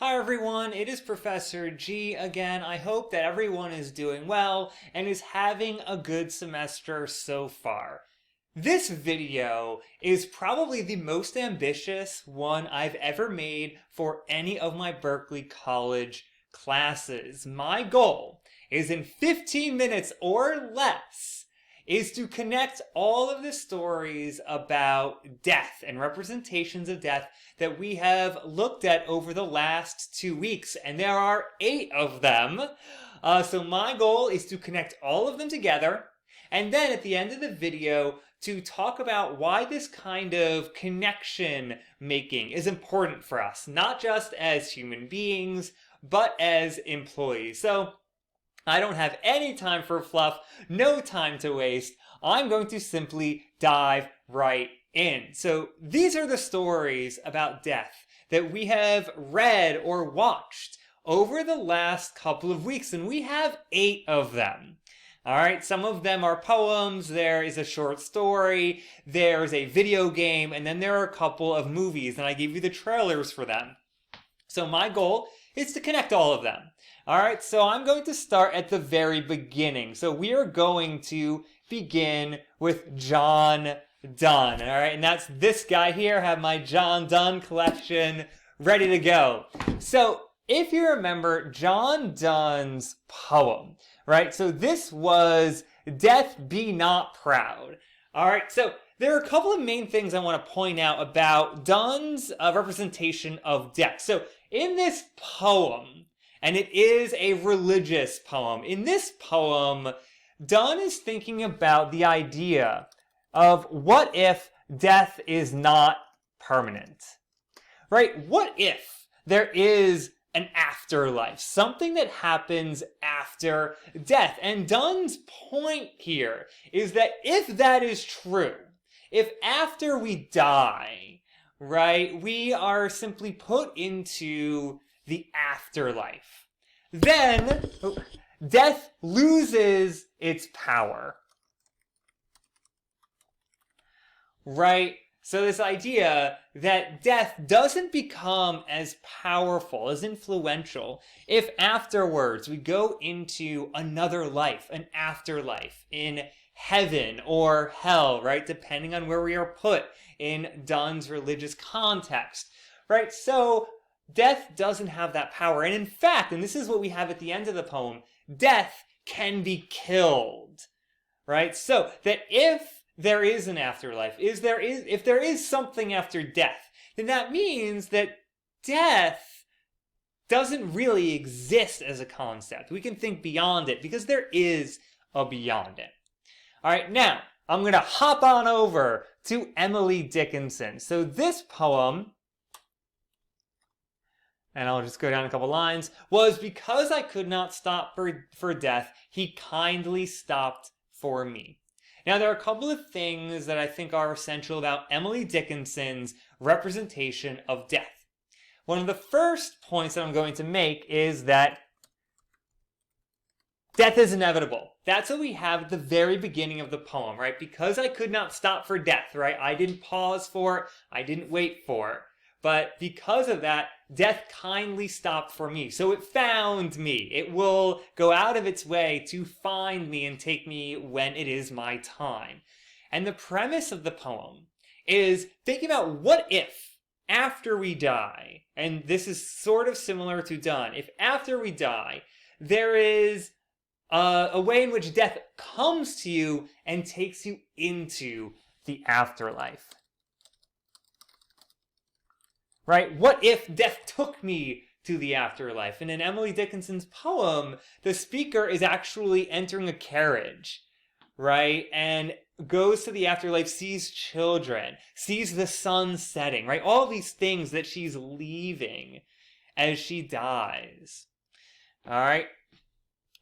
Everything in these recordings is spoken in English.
Hi everyone, it is Professor G again. I hope that everyone is doing well and is having a good semester so far. This video is probably the most ambitious one I've ever made for any of my Berkeley College classes. My goal is in 15 minutes or less is to connect all of the stories about death and representations of death that we have looked at over the last 2 weeks, and there are 8 of them. So my goal is to connect all of them together, and then at the end of the video to talk about why this kind of connection making is important for us, not just as human beings, but as employees. So I don't have any time for fluff, no time to waste. I'm going to simply dive right in. So these are the stories about death that we have read or watched over the last couple of weeks, and we have 8 of them. All right, some of them are poems, there is a short story, there's a video game, and then there are a couple of movies, and I gave you the trailers for them. So my goal is to connect all of them. All right, so I'm going to start at the very beginning. So we are going to begin with John Donne. All right, and that's this guy here. I have my John Donne collection ready to go. So if you remember John Donne's poem, right? So this was Death Be Not Proud. All right, so there are a couple of main things I want to point out about Donne's representation of death. So in this poem, and it is a religious poem, in this poem, Donne is thinking about the idea of what if death is not permanent, right? What if there is an afterlife, something that happens after death? And Donne's point here is that if that is true, if after we die, right, we are simply put into the afterlife, then death loses its power, right? So this idea that death doesn't become as powerful, as influential, if afterwards we go into another life, an afterlife in heaven or hell, right? Depending on where we are put in Donne's religious context, right? So death doesn't have that power. And in fact, and this is what we have at the end of the poem, death can be killed, right? So that if there is an afterlife, if there is something after death, then that means that death doesn't really exist as a concept. We can think beyond it because there is a beyond it. All right, now I'm going to hop on over to Emily Dickinson. So this poem, and I'll just go down a couple lines, was because I could not stop for death, he kindly stopped for me. Now, there are a couple of things that I think are essential about Emily Dickinson's representation of death. One of the first points that I'm going to make is that death is inevitable. That's what we have at the very beginning of the poem, right? Because I could not stop for death, right? I didn't pause for it. I didn't wait for it. But because of that, death kindly stopped for me. So it found me. It will go out of its way to find me and take me when it is my time. And the premise of the poem is thinking about what if after we die, and this is sort of similar to Donne, if after we die, there is a way in which death comes to you and takes you into the afterlife. Right? What if death took me to the afterlife? And in Emily Dickinson's poem, the speaker is actually entering a carriage, right? And goes to the afterlife, sees children, sees the sun setting, right? All these things that she's leaving as she dies. All right?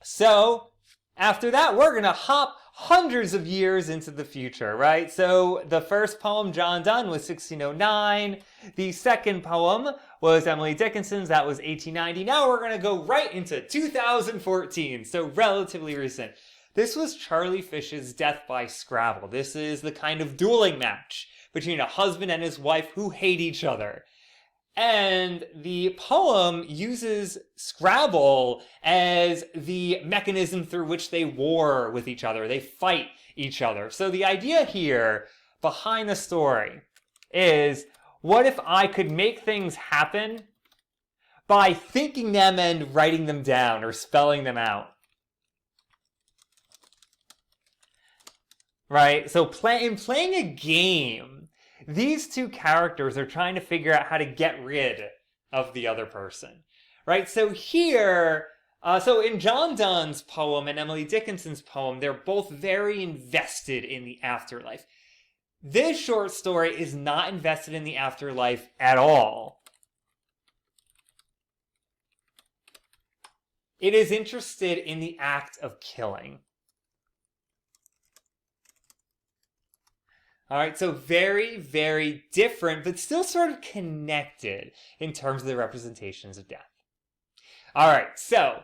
So after that, we're going to hop hundreds of years into the future, right? So the first poem, John Donne, was 1609. The second poem was Emily Dickinson's. That was 1890. Now we're going to go right into 2014, so relatively recent. This was Charlie Fish's Death by Scrabble. This is the kind of dueling match between a husband and his wife who hate each other. And the poem uses Scrabble as the mechanism through which they war with each other. They fight each other. So the idea here behind the story is, what if I could make things happen by thinking them and writing them down or spelling them out? Right? So in playing a game, these two characters are trying to figure out how to get rid of the other person. Right? So here, so in John Donne's poem and Emily Dickinson's poem, they're both very invested in the afterlife. This short story is not invested in the afterlife at all. It is interested in the act of killing. All right, so very, very different, but still sort of connected in terms of the representations of death. All right, so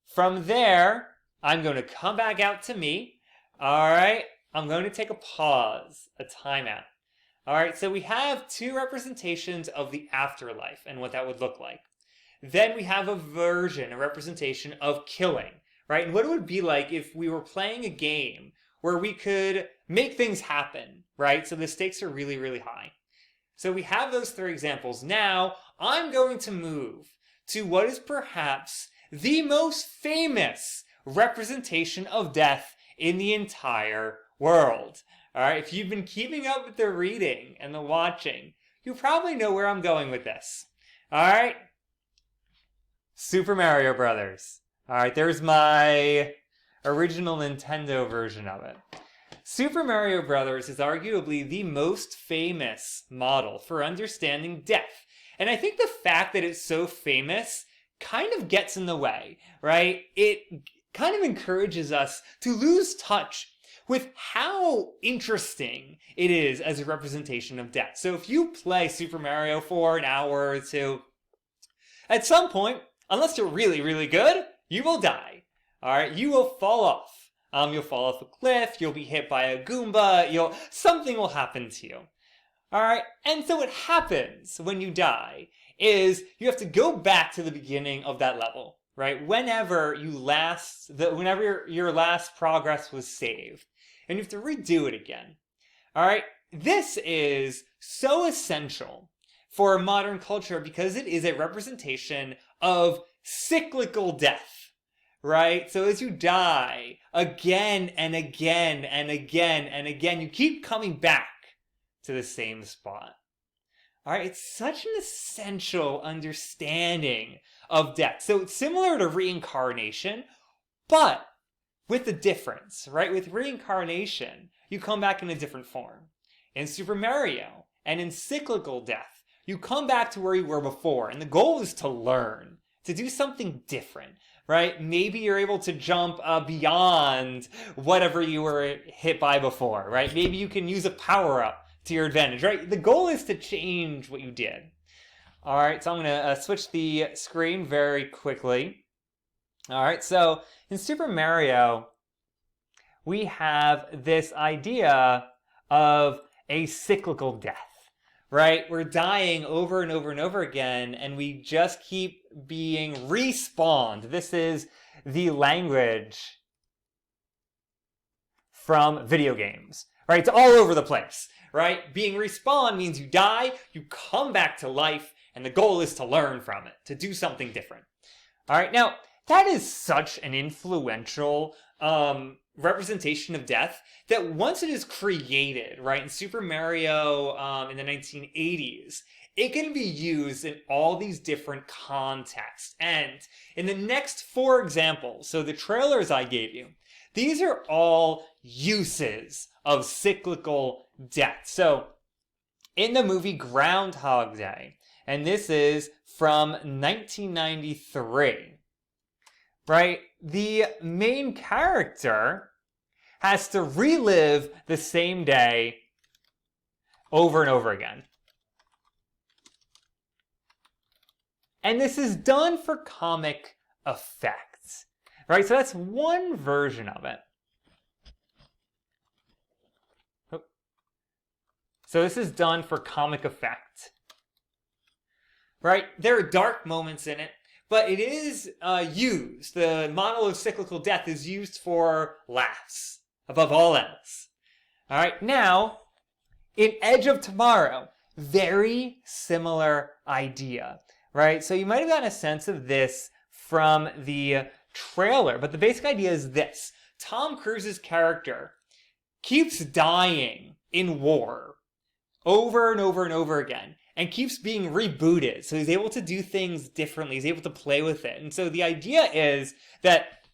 from there, I'm going to come back out to me. All right, I'm going to take a pause, a timeout. All right, so we have two representations of the afterlife and what that would look like. Then we have a version, a representation of killing, right? And what it would be like if we were playing a game where we could make things happen, right? So the stakes are really, really high. So we have those three examples. Now, I'm going to move to what is perhaps the most famous representation of death in the entire world. All right, if you've been keeping up with the reading and the watching, you probably know where I'm going with this. All right, Super Mario Brothers. All right, there's my original Nintendo version of it. Super Mario Brothers is arguably the most famous model for understanding death. And I think the fact that it's so famous kind of gets in the way, right? It kind of encourages us to lose touch with how interesting it is as a representation of death. So if you play Super Mario for an hour or two, at some point, unless you're really, really good, you will die. All right, you will fall off. You'll fall off a cliff, you'll be hit by a Goomba, something will happen to you. All right, and so what happens when you die is you have to go back to the beginning of that level, right? Whenever your last progress was saved, and you have to redo it again. All right, this is so essential for modern culture because it is a representation of cyclical death. Right? So as you die again and again and again and again, you keep coming back to the same spot. All right? It's such an essential understanding of death. So it's similar to reincarnation, but with a difference, right? With reincarnation, you come back in a different form. In Super Mario and in cyclical death, you come back to where you were before, and the goal is to learn, to do something different. Right? Maybe you're able to jump beyond whatever you were hit by before, right? Maybe you can use a power-up to your advantage, right? The goal is to change what you did. All right, so I'm going to switch the screen very quickly. All right, so in Super Mario, we have this idea of a cyclical death. Right? We're dying over and over and over again, and we just keep being respawned. This is the language from video games, right? It's all over the place, right? Being respawned means you die, you come back to life, and the goal is to learn from it, to do something different. All right, now, that is such an influential representation of death that once it is created, right, in Super Mario in the 1980s, it can be used in all these different contexts. And in the next 4 examples, so the trailers I gave you, these are all uses of cyclical death. So in the movie Groundhog Day, and this is from 1993, right, the main character has to relive the same day over and over again. And this is done for comic effect, right? So that's one version of it. So this is done for comic effect. right? There are dark moments in it, but it is used. The model of cyclical death is used for laughs, above all else. All right, now, in Edge of Tomorrow, very similar idea, right? So you might have gotten a sense of this from the trailer, but the basic idea is this. Tom Cruise's character keeps dying in war over and over and over again and keeps being rebooted. So he's able to do things differently. He's able to play with it. And so the idea is that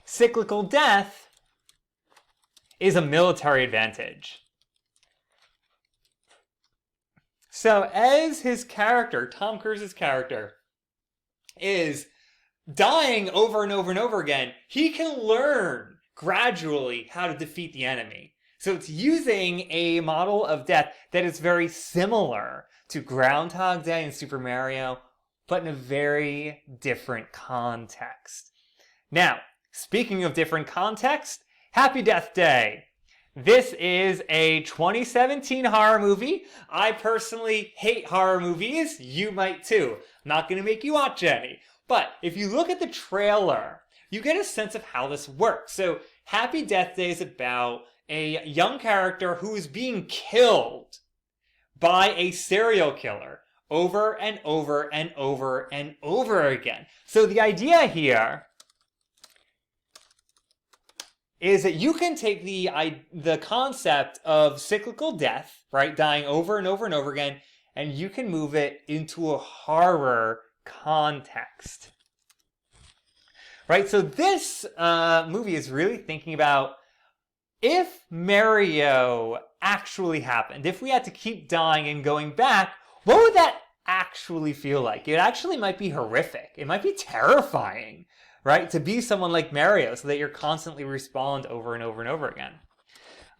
cyclical death is a military advantage. So as his character, Tom Cruise's character, is dying over and over and over again, he can learn gradually how to defeat the enemy. So it's using a model of death that is very similar to Groundhog Day and Super Mario, but in a very different context. Now, speaking of different context, Happy Death Day. This is a 2017 horror movie. I personally hate horror movies. You might too. I'm not going to make you watch any. But if you look at the trailer, you get a sense of how this works. So Happy Death Day is about a young character who is being killed by a serial killer over and over and over and over again. So the idea here is that you can take the concept of cyclical death, right, dying over and over and over again, and you can move it into a horror context. Right, so this movie is really thinking about if Mario actually happened, if we had to keep dying and going back, what would that actually feel like? It actually might be horrific. It might be terrifying, right? To be someone like Mario so that you're constantly respawned over and over and over again.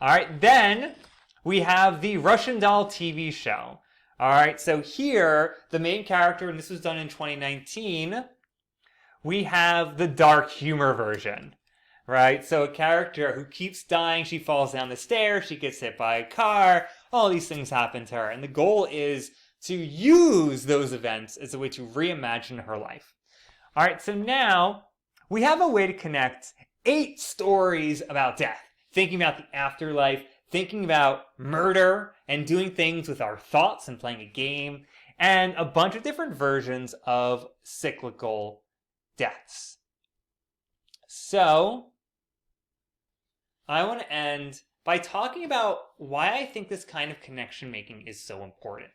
All right, then we have the Russian Doll TV show. All right, so here, the main character, and this was done in 2019, we have the dark humor version, right? So a character who keeps dying, she falls down the stairs, she gets hit by a car, all these things happen to her. And the goal is to use those events as a way to reimagine her life. All right, so now we have a way to connect 8 stories about death, thinking about the afterlife, thinking about murder and doing things with our thoughts and playing a game, and a bunch of different versions of cyclical deaths. So I want to end by talking about why I think this kind of connection making is so important.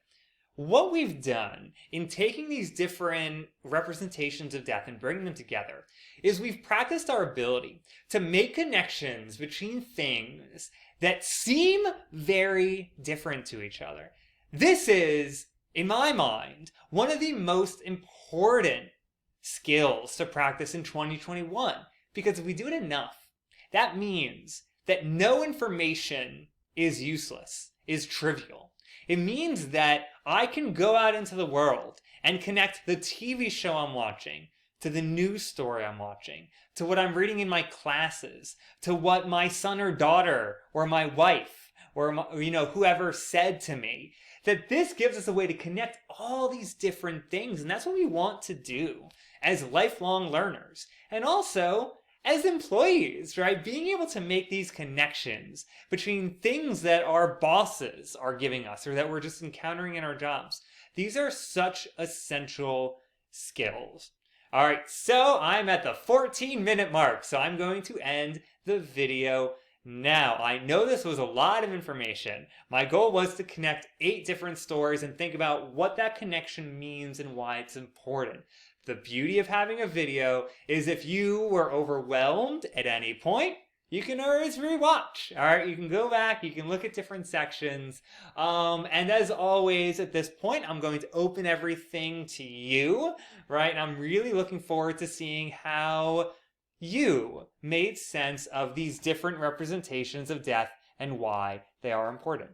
What we've done in taking these different representations of death and bringing them together is we've practiced our ability to make connections between things that seem very different to each other. This is, in my mind, one of the most important skills to practice in 2021, because if we do it enough, that means that no information is useless, is trivial. It means that I can go out into the world and connect the TV show I'm watching to the news story I'm watching, to what I'm reading in my classes, to what my son or daughter or my wife or whoever said to me. That this gives us a way to connect all these different things, and that's what we want to do as lifelong learners. And also as employees, right? Being able to make these connections between things that our bosses are giving us or that we're just encountering in our jobs. These are such essential skills. All right, so I'm at the 14-minute mark, so I'm going to end the video now. I know this was a lot of information. My goal was to connect 8 different stories and think about what that connection means and why it's important. The beauty of having a video is if you were overwhelmed at any point, you can always rewatch. All right, you can go back, you can look at different sections. And as always, at this point, I'm going to open everything to you, right? And I'm really looking forward to seeing how you made sense of these different representations of death and why they are important.